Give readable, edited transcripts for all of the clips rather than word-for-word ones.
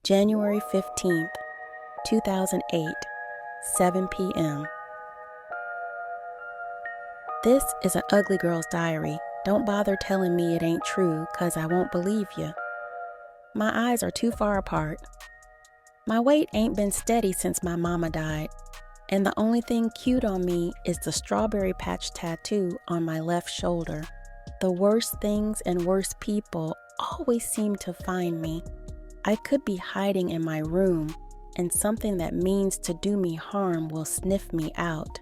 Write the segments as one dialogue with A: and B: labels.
A: January 15th, 2008, 7 p.m. This is an ugly girl's diary. Don't bother telling me it ain't true, 'cause I won't believe you. My eyes are too far apart. My weight ain't been steady since my mama died, and the only thing cute on me is the strawberry patch tattoo on my left shoulder. The worst things and worst people always seem to find me. I could be hiding in my room, and something that means to do me harm will sniff me out.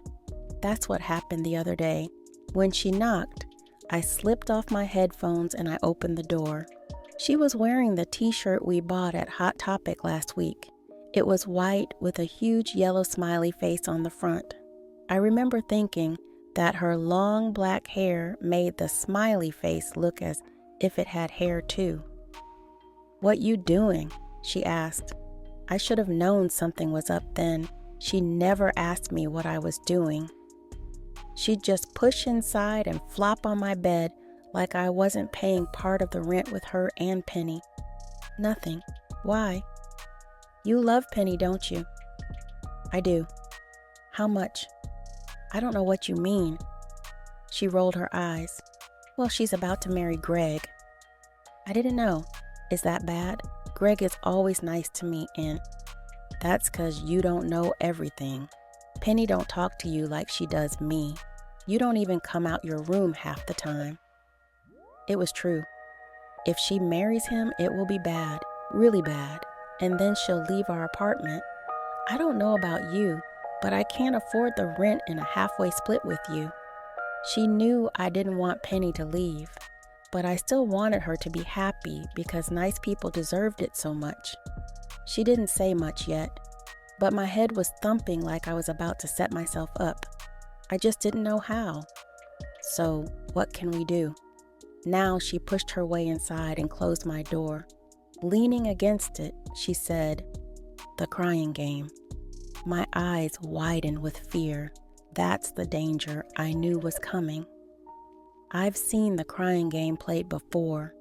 A: That's what happened the other day. When she knocked, I slipped off my headphones and I opened the door. She was wearing the t-shirt we bought at Hot Topic last week. It was white with a huge yellow smiley face on the front. I remember thinking that her long black hair made the smiley face look as if it had hair too. "What you doing?" she asked. I should have known something was up then. She never asked me what I was doing. She'd just push inside and flop on my bed like I wasn't paying part of the rent with her and Penny. "Nothing. Why?" "You love Penny, don't you?" "I do." "How much?" "I don't know what you mean." She rolled her eyes. "Well, she's about to marry Greg." "I didn't know. Is that bad? Greg is always nice to me, and..." "That's 'cause you don't know everything. Penny don't talk to you like she does me. You don't even come out your room half the time." It was true. If she marries him, it will be bad, really bad, and then she'll leave our apartment. I don't know about you, but I can't afford the rent in a halfway split with you. She knew I didn't want Penny to leave, but I still wanted her to be happy because nice people deserved it so much. She didn't say much yet, but my head was thumping like I was about to set myself up. I just didn't know how. So, what can we do? Now she pushed her way inside and closed my door. Leaning against it, she said, "The crying game." My eyes widened with fear. That's the danger I knew was coming. I've seen the crying game played before.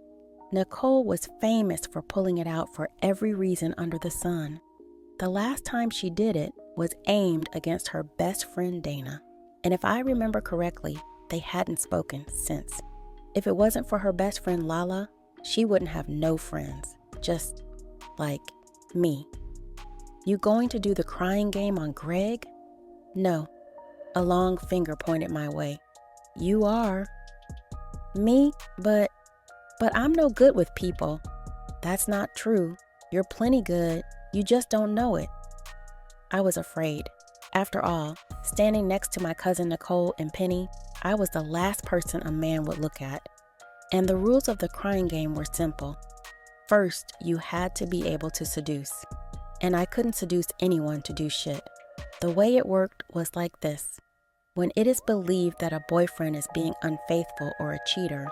A: Nicole was famous for pulling it out for every reason under the sun. The last time she did it was aimed against her best friend Dana. And if I remember correctly, they hadn't spoken since. If it wasn't for her best friend Lala, she wouldn't have no friends. Just like me. "You going to do the crying game on Greg?" "No." A long finger pointed my way. "You are." "Me? But I'm no good with people." "That's not true. You're plenty good. You just don't know it." I was afraid. After all, standing next to my cousin Nicole and Penny, I was the last person a man would look at. And the rules of the crying game were simple. First, you had to be able to seduce. And I couldn't seduce anyone to do shit. The way it worked was like this. When it is believed that a boyfriend is being unfaithful or a cheater,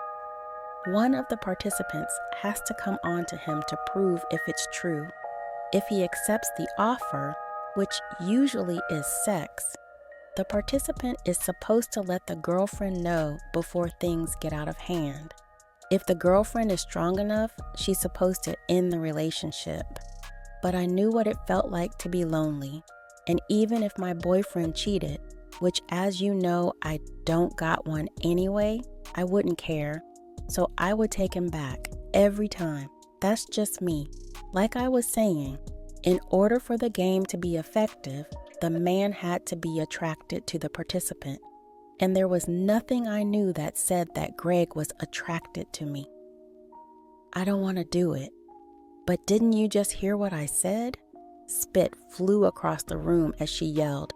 A: one of the participants has to come on to him to prove if it's true. If he accepts the offer, which usually is sex, the participant is supposed to let the girlfriend know before things get out of hand. If the girlfriend is strong enough, she's supposed to end the relationship. But I knew what it felt like to be lonely, and even if my boyfriend cheated, which as you know I don't got one anyway, I wouldn't care. So I would take him back every time. That's just me. Like I was saying, in order for the game to be effective, the man had to be attracted to the participant. And there was nothing I knew that said that Greg was attracted to me. "I don't want to do it." "But didn't you just hear what I said?" Spit flew across the room as she yelled.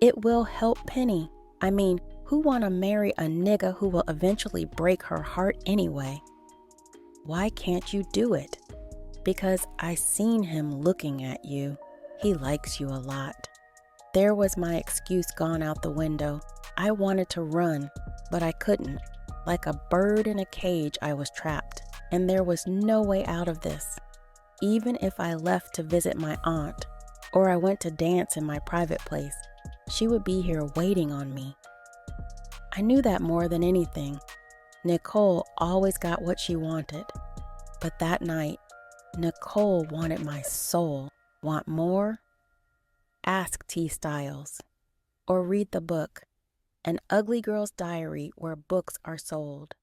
A: "It will help Penny. I mean, who want to marry a nigga who will eventually break her heart anyway?" "Why can't you do it?" "Because I seen him looking at you. He likes you a lot." There was my excuse gone out the window. I wanted to run, but I couldn't. Like a bird in a cage, I was trapped, and there was no way out of this. Even if I left to visit my aunt, or I went to dance in my private place, she would be here waiting on me. I knew that more than anything. Nicole always got what she wanted. But that night, Nicole wanted my soul. Want more? Ask T. Styles. Or read the book, An Ugly Girl's Diary, where books are sold.